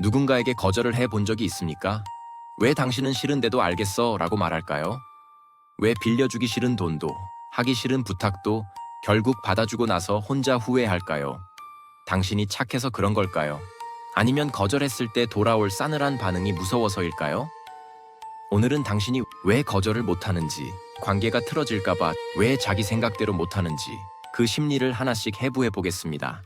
누군가에게 거절을 해본 적이 있습니까? 왜 당신은 싫은데도 알겠어 라고 말할까요? 왜 빌려주기 싫은 돈도, 하기 싫은 부탁도 결국 받아주고 나서 혼자 후회할까요? 당신이 착해서 그런 걸까요? 아니면 거절했을 때 돌아올 싸늘한 반응이 무서워서일까요? 오늘은 당신이 왜 거절을 못하는지, 관계가 틀어질까봐 왜 자기 생각대로 못하는지 그 심리를 하나씩 해부해 보겠습니다.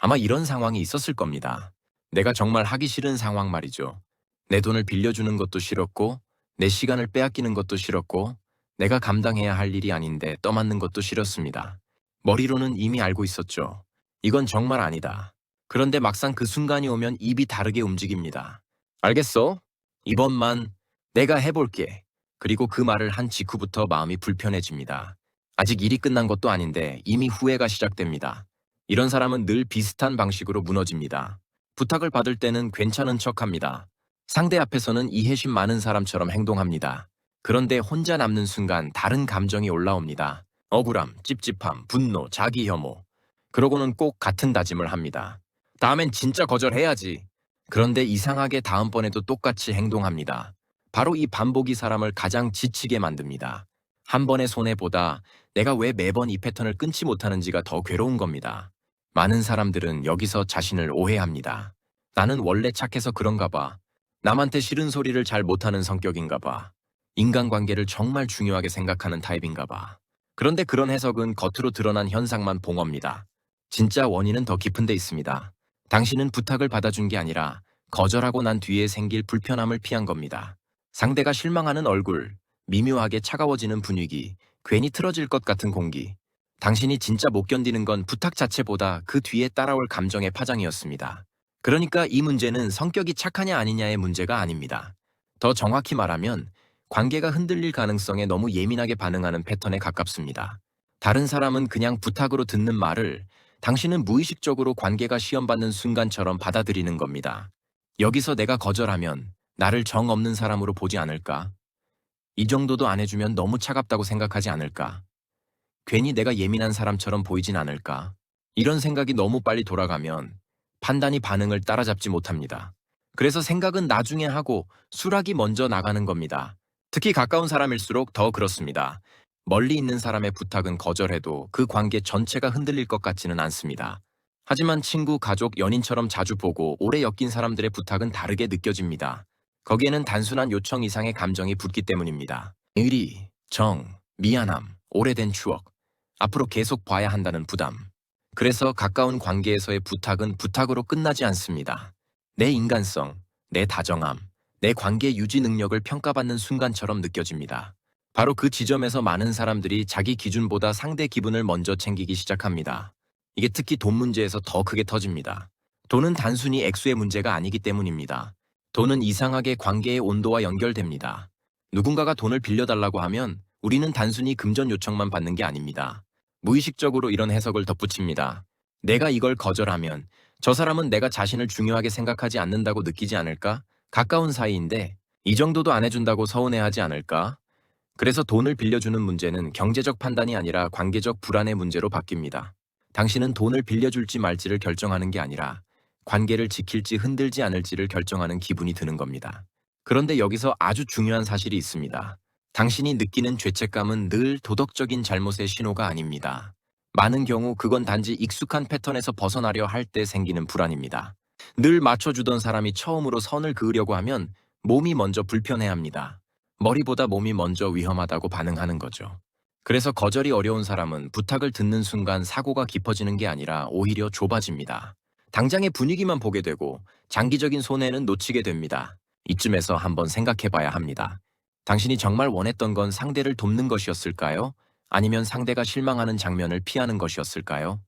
아마 이런 상황이 있었을 겁니다. 내가 정말 하기 싫은 상황 말이죠. 내 돈을 빌려주는 것도 싫었고, 내 시간을 빼앗기는 것도 싫었고, 내가 감당해야 할 일이 아닌데 떠맡는 것도 싫었습니다. 머리로는 이미 알고 있었죠. 이건 정말 아니다. 그런데 막상 그 순간이 오면 입이 다르게 움직입니다. 알겠어? 이번만 내가 해볼게. 그리고 그 말을 한 직후부터 마음이 불편해집니다. 아직 일이 끝난 것도 아닌데 이미 후회가 시작됩니다. 이런 사람은 늘 비슷한 방식으로 무너집니다. 부탁을 받을 때는 괜찮은 척합니다. 상대 앞에서는 이해심 많은 사람처럼 행동합니다. 그런데 혼자 남는 순간 다른 감정이 올라옵니다. 억울함, 찝찝함, 분노, 자기 혐오. 그러고는 꼭 같은 다짐을 합니다. 다음엔 진짜 거절해야지. 그런데 이상하게 다음번에도 똑같이 행동합니다. 바로 이 반복이 사람을 가장 지치게 만듭니다. 한 번의 손해보다 내가 왜 매번 이 패턴을 끊지 못하는지가 더 괴로운 겁니다. 많은 사람들은 여기서 자신을 오해합니다. 나는 원래 착해서 그런가 봐. 남한테 싫은 소리를 잘 못하는 성격인가 봐. 인간관계를 정말 중요하게 생각하는 타입인가 봐. 그런데 그런 해석은 겉으로 드러난 현상만 봉합니다. 진짜 원인은 더 깊은 데 있습니다. 당신은 부탁을 받아준 게 아니라 거절하고 난 뒤에 생길 불편함을 피한 겁니다. 상대가 실망하는 얼굴, 미묘하게 차가워지는 분위기, 괜히 틀어질 것 같은 공기. 당신이 진짜 못 견디는 건 부탁 자체보다 그 뒤에 따라올 감정의 파장이었습니다. 그러니까 이 문제는 성격이 착하냐 아니냐의 문제가 아닙니다. 더 정확히 말하면 관계가 흔들릴 가능성에 너무 예민하게 반응하는 패턴에 가깝습니다. 다른 사람은 그냥 부탁으로 듣는 말을 당신은 무의식적으로 관계가 시험받는 순간처럼 받아들이는 겁니다. 여기서 내가 거절하면 나를 정 없는 사람으로 보지 않을까? 이 정도도 안 해주면 너무 차갑다고 생각하지 않을까? 괜히 내가 예민한 사람처럼 보이진 않을까? 이런 생각이 너무 빨리 돌아가면 판단이 반응을 따라잡지 못합니다. 그래서 생각은 나중에 하고 수락이 먼저 나가는 겁니다. 특히 가까운 사람일수록 더 그렇습니다. 멀리 있는 사람의 부탁은 거절해도 그 관계 전체가 흔들릴 것 같지는 않습니다. 하지만 친구, 가족, 연인처럼 자주 보고 오래 엮인 사람들의 부탁은 다르게 느껴집니다. 거기에는 단순한 요청 이상의 감정이 붙기 때문입니다. 의리, 정, 미안함, 오래된 추억, 앞으로 계속 봐야 한다는 부담. 그래서 가까운 관계에서의 부탁은 부탁으로 끝나지 않습니다. 내 인간성, 내 다정함, 내 관계 유지 능력을 평가받는 순간처럼 느껴집니다. 바로 그 지점에서 많은 사람들이 자기 기준보다 상대 기분을 먼저 챙기기 시작합니다. 이게 특히 돈 문제에서 더 크게 터집니다. 돈은 단순히 액수의 문제가 아니기 때문입니다. 돈은 이상하게 관계의 온도와 연결됩니다. 누군가가 돈을 빌려달라고 하면 우리는 단순히 금전 요청만 받는 게 아닙니다. 무의식적으로 이런 해석을 덧붙입니다. 내가 이걸 거절하면 저 사람은 내가 자신을 중요하게 생각하지 않는다고 느끼지 않을까? 가까운 사이인데 이 정도도 안 해준다고 서운해하지 않을까? 그래서 돈을 빌려주는 문제는 경제적 판단이 아니라 관계적 불안의 문제로 바뀝니다. 당신은 돈을 빌려줄지 말지를 결정하는 게 아니라 관계를 지킬지 흔들지 않을지를 결정하는 기분이 드는 겁니다. 그런데 여기서 아주 중요한 사실이 있습니다. 당신이 느끼는 죄책감은 늘 도덕적인 잘못의 신호가 아닙니다. 많은 경우 그건 단지 익숙한 패턴에서 벗어나려 할 때 생기는 불안입니다. 늘 맞춰주던 사람이 처음으로 선을 그으려고 하면 몸이 먼저 불편해합니다. 머리보다 몸이 먼저 위험하다고 반응하는 거죠. 그래서 거절이 어려운 사람은 부탁을 듣는 순간 사고가 깊어지는 게 아니라 오히려 좁아집니다. 당장의 분위기만 보게 되고 장기적인 손해는 놓치게 됩니다. 이쯤에서 한번 생각해 봐야 합니다. 당신이 정말 원했던 건 상대를 돕는 것이었을까요? 아니면 상대가 실망하는 장면을 피하는 것이었을까요?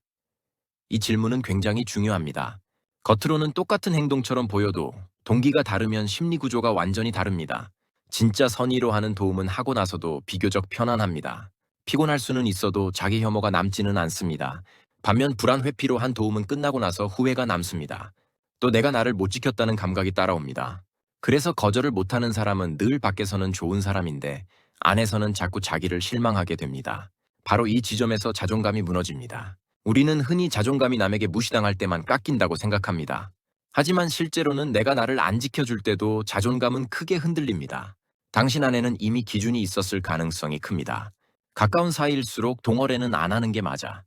이 질문은 굉장히 중요합니다. 겉으로는 똑같은 행동처럼 보여도 동기가 다르면 심리 구조가 완전히 다릅니다. 진짜 선의로 하는 도움은 하고 나서도 비교적 편안합니다. 피곤할 수는 있어도 자기 혐오가 남지는 않습니다. 반면 불안 회피로 한 도움은 끝나고 나서 후회가 남습니다. 또 내가 나를 못 지켰다는 감각이 따라옵니다. 그래서 거절을 못하는 사람은 늘 밖에서는 좋은 사람인데 안에서는 자꾸 자기를 실망하게 됩니다. 바로 이 지점에서 자존감이 무너집니다. 우리는 흔히 자존감이 남에게 무시당할 때만 깎인다고 생각합니다. 하지만 실제로는 내가 나를 안 지켜줄 때도 자존감은 크게 흔들립니다. 당신 안에는 이미 기준이 있었을 가능성이 큽니다. 가까운 사이일수록 동어래는 안 하는 게 맞아.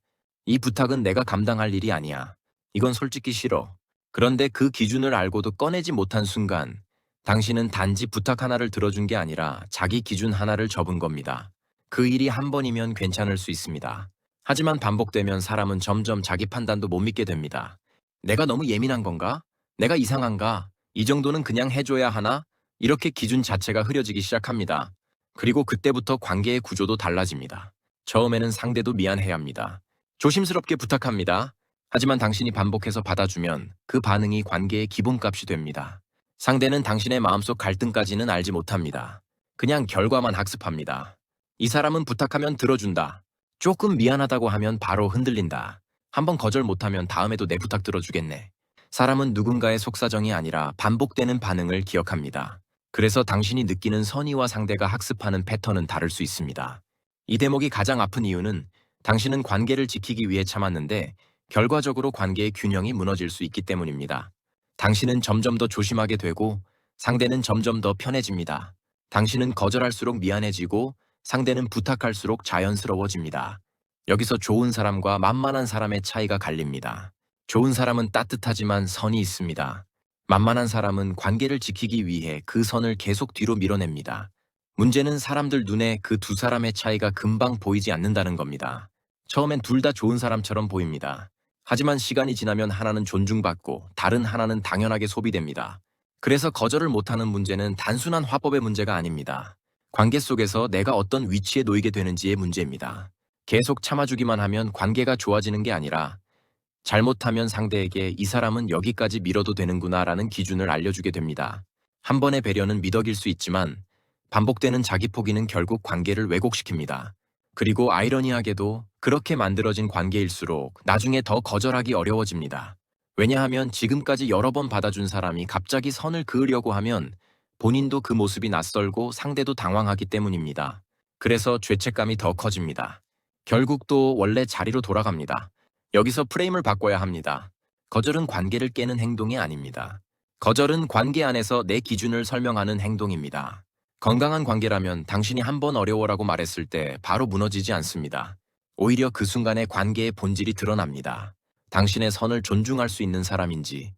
이 부탁은 내가 감당할 일이 아니야. 이건 솔직히 싫어. 그런데 그 기준을 알고도 꺼내지 못한 순간, 당신은 단지 부탁 하나를 들어준 게 아니라 자기 기준 하나를 접은 겁니다. 그 일이 한 번이면 괜찮을 수 있습니다. 하지만 반복되면 사람은 점점 자기 판단도 못 믿게 됩니다. 내가 너무 예민한 건가? 내가 이상한가? 이 정도는 그냥 해줘야 하나? 이렇게 기준 자체가 흐려지기 시작합니다. 그리고 그때부터 관계의 구조도 달라집니다. 처음에는 상대도 미안해야 합니다. 조심스럽게 부탁합니다. 하지만 당신이 반복해서 받아주면 그 반응이 관계의 기본값이 됩니다. 상대는 당신의 마음속 갈등까지는 알지 못합니다. 그냥 결과만 학습합니다. 이 사람은 부탁하면 들어준다. 조금 미안하다고 하면 바로 흔들린다. 한번 거절 못하면 다음에도 내 부탁 들어주겠네. 사람은 누군가의 속사정이 아니라 반복되는 반응을 기억합니다. 그래서 당신이 느끼는 선의와 상대가 학습하는 패턴은 다를 수 있습니다. 이 대목이 가장 아픈 이유는 당신은 관계를 지키기 위해 참았는데 결과적으로 관계의 균형이 무너질 수 있기 때문입니다. 당신은 점점 더 조심하게 되고 상대는 점점 더 편해집니다. 당신은 거절할수록 미안해지고 상대는 부탁할수록 자연스러워집니다. 여기서 좋은 사람과 만만한 사람의 차이가 갈립니다. 좋은 사람은 따뜻하지만 선이 있습니다. 만만한 사람은 관계를 지키기 위해 그 선을 계속 뒤로 밀어냅니다. 문제는 사람들 눈에 그 두 사람의 차이가 금방 보이지 않는다는 겁니다. 처음엔 둘 다 좋은 사람처럼 보입니다. 하지만 시간이 지나면 하나는 존중받고 다른 하나는 당연하게 소비됩니다. 그래서 거절을 못하는 문제는 단순한 화법의 문제가 아닙니다. 관계 속에서 내가 어떤 위치에 놓이게 되는지의 문제입니다. 계속 참아주기만 하면 관계가 좋아지는 게 아니라 잘못하면 상대에게 이 사람은 여기까지 밀어도 되는구나라는 기준을 알려주게 됩니다. 한 번의 배려는 미덕일 수 있지만 반복되는 자기 포기는 결국 관계를 왜곡시킵니다. 그리고 아이러니하게도 그렇게 만들어진 관계일수록 나중에 더 거절하기 어려워집니다. 왜냐하면 지금까지 여러 번 받아준 사람이 갑자기 선을 그으려고 하면 본인도 그 모습이 낯설고 상대도 당황하기 때문입니다. 그래서 죄책감이 더 커집니다. 결국 또 원래 자리로 돌아갑니다. 여기서 프레임을 바꿔야 합니다. 거절은 관계를 깨는 행동이 아닙니다. 거절은 관계 안에서 내 기준을 설명하는 행동입니다. 건강한 관계라면 당신이 한 번 어려워라고 말했을 때 바로 무너지지 않습니다. 오히려 그 순간에 관계의 본질이 드러납니다. 당신의 선을 존중할 수 있는 사람인지,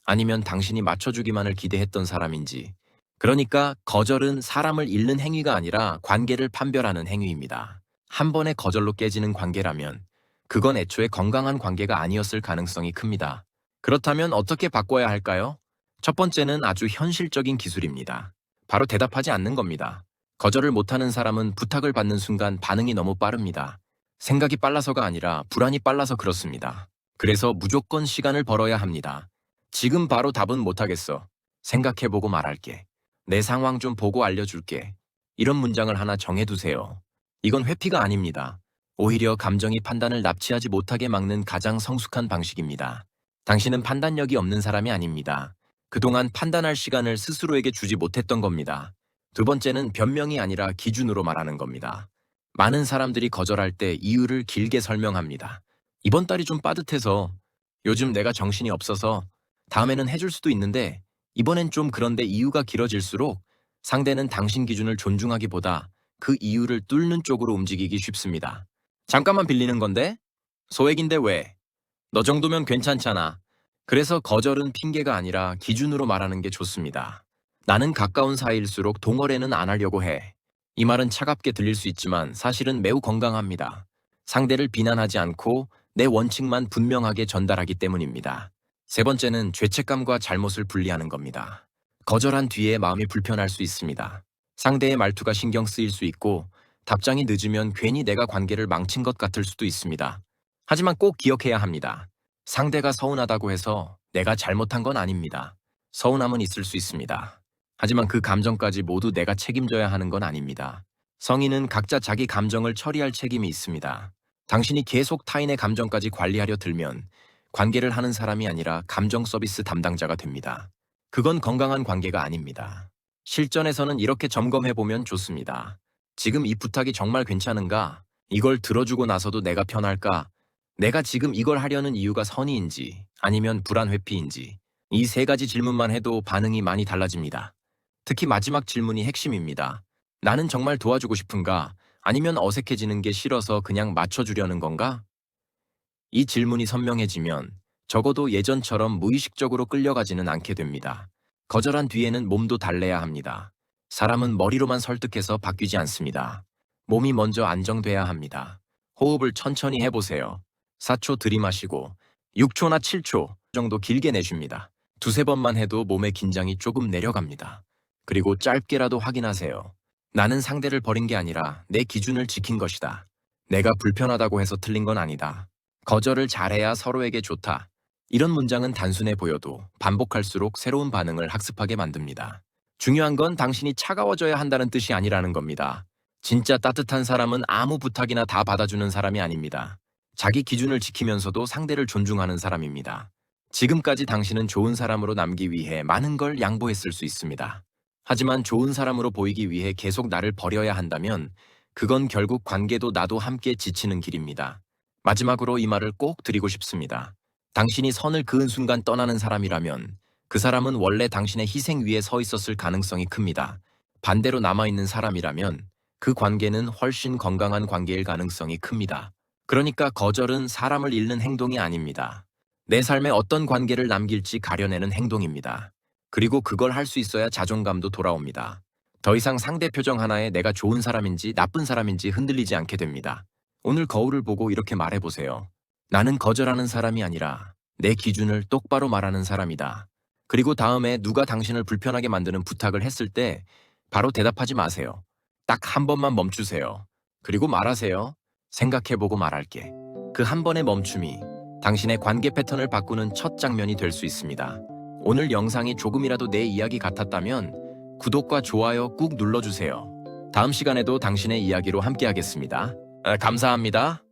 아니면 당신이 맞춰주기만을 기대했던 사람인지. 그러니까 거절은 사람을 잃는 행위가 아니라 관계를 판별하는 행위입니다. 한 번의 거절로 깨지는 관계라면 그건 애초에 건강한 관계가 아니었을 가능성이 큽니다. 그렇다면 어떻게 바꿔야 할까요? 첫 번째는 아주 현실적인 기술입니다. 바로 대답하지 않는 겁니다. 거절을 못하는 사람은 부탁을 받는 순간 반응이 너무 빠릅니다. 생각이 빨라서가 아니라 불안이 빨라서 그렇습니다. 그래서 무조건 시간을 벌어야 합니다. 지금 바로 답은 못하겠어. 생각해보고 말할게. 내 상황 좀 보고 알려줄게. 이런 문장을 하나 정해두세요. 이건 회피가 아닙니다. 오히려 감정이 판단을 납치하지 못하게 막는 가장 성숙한 방식입니다. 당신은 판단력이 없는 사람이 아닙니다. 그동안 판단할 시간을 스스로에게 주지 못했던 겁니다. 두 번째는 변명이 아니라 기준으로 말하는 겁니다. 많은 사람들이 거절할 때 이유를 길게 설명합니다. 이번 달이 좀 빠듯해서, 요즘 내가 정신이 없어서, 다음에는 해줄 수도 있는데 이번엔 좀 그런데. 이유가 길어질수록 상대는 당신 기준을 존중하기보다 그 이유를 뚫는 쪽으로 움직이기 쉽습니다. 잠깐만 빌리는 건데? 소액인데 왜? 너 정도면 괜찮잖아. 그래서 거절은 핑계가 아니라 기준으로 말하는 게 좋습니다. 나는 가까운 사이일수록 동어래는 안 하려고 해. 이 말은 차갑게 들릴 수 있지만 사실은 매우 건강합니다. 상대를 비난하지 않고 내 원칙만 분명하게 전달하기 때문입니다. 세 번째는 죄책감과 잘못을 분리하는 겁니다. 거절한 뒤에 마음이 불편할 수 있습니다. 상대의 말투가 신경 쓰일 수 있고 답장이 늦으면 괜히 내가 관계를 망친 것 같을 수도 있습니다. 하지만 꼭 기억해야 합니다. 상대가 서운하다고 해서 내가 잘못한 건 아닙니다. 서운함은 있을 수 있습니다. 하지만 그 감정까지 모두 내가 책임져야 하는 건 아닙니다. 성인은 각자 자기 감정을 처리할 책임이 있습니다. 당신이 계속 타인의 감정까지 관리하려 들면 관계를 하는 사람이 아니라 감정 서비스 담당자가 됩니다. 그건 건강한 관계가 아닙니다. 실전에서는 이렇게 점검해보면 좋습니다. 지금 이 부탁이 정말 괜찮은가? 이걸 들어주고 나서도 내가 편할까? 내가 지금 이걸 하려는 이유가 선의인지 아니면 불안 회피인지. 이 세 가지 질문만 해도 반응이 많이 달라집니다. 특히 마지막 질문이 핵심입니다. 나는 정말 도와주고 싶은가? 아니면 어색해지는 게 싫어서 그냥 맞춰주려는 건가? 이 질문이 선명해지면 적어도 예전처럼 무의식적으로 끌려가지는 않게 됩니다. 거절한 뒤에는 몸도 달래야 합니다. 사람은 머리로만 설득해서 바뀌지 않습니다. 몸이 먼저 안정돼야 합니다. 호흡을 천천히 해보세요. 4초 들이마시고 6초나 7초 정도 길게 내쉽니다. 두세 번만 해도 몸의 긴장이 조금 내려갑니다. 그리고 짧게라도 확인하세요. 나는 상대를 버린 게 아니라 내 기준을 지킨 것이다. 내가 불편하다고 해서 틀린 건 아니다. 거절을 잘해야 서로에게 좋다. 이런 문장은 단순해 보여도 반복할수록 새로운 반응을 학습하게 만듭니다. 중요한 건 당신이 차가워져야 한다는 뜻이 아니라는 겁니다. 진짜 따뜻한 사람은 아무 부탁이나 다 받아주는 사람이 아닙니다. 자기 기준을 지키면서도 상대를 존중하는 사람입니다. 지금까지 당신은 좋은 사람으로 남기 위해 많은 걸 양보했을 수 있습니다. 하지만 좋은 사람으로 보이기 위해 계속 나를 버려야 한다면 그건 결국 관계도 나도 함께 지치는 길입니다. 마지막으로 이 말을 꼭 드리고 싶습니다. 당신이 선을 그은 순간 떠나는 사람이라면 그 사람은 원래 당신의 희생 위에 서 있었을 가능성이 큽니다. 반대로 남아있는 사람이라면 그 관계는 훨씬 건강한 관계일 가능성이 큽니다. 그러니까 거절은 사람을 잃는 행동이 아닙니다. 내 삶에 어떤 관계를 남길지 가려내는 행동입니다. 그리고 그걸 할 수 있어야 자존감도 돌아옵니다. 더 이상 상대 표정 하나에 내가 좋은 사람인지 나쁜 사람인지 흔들리지 않게 됩니다. 오늘 거울을 보고 이렇게 말해보세요. 나는 거절하는 사람이 아니라 내 기준을 똑바로 말하는 사람이다. 그리고 다음에 누가 당신을 불편하게 만드는 부탁을 했을 때 바로 대답하지 마세요. 딱 한 번만 멈추세요. 그리고 말하세요. 생각해보고 말할게. 그 한 번의 멈춤이 당신의 관계 패턴을 바꾸는 첫 장면이 될 수 있습니다. 오늘 영상이 조금이라도 내 이야기 같았다면 구독과 좋아요 꾹 눌러주세요. 다음 시간에도 당신의 이야기로 함께하겠습니다. 감사합니다.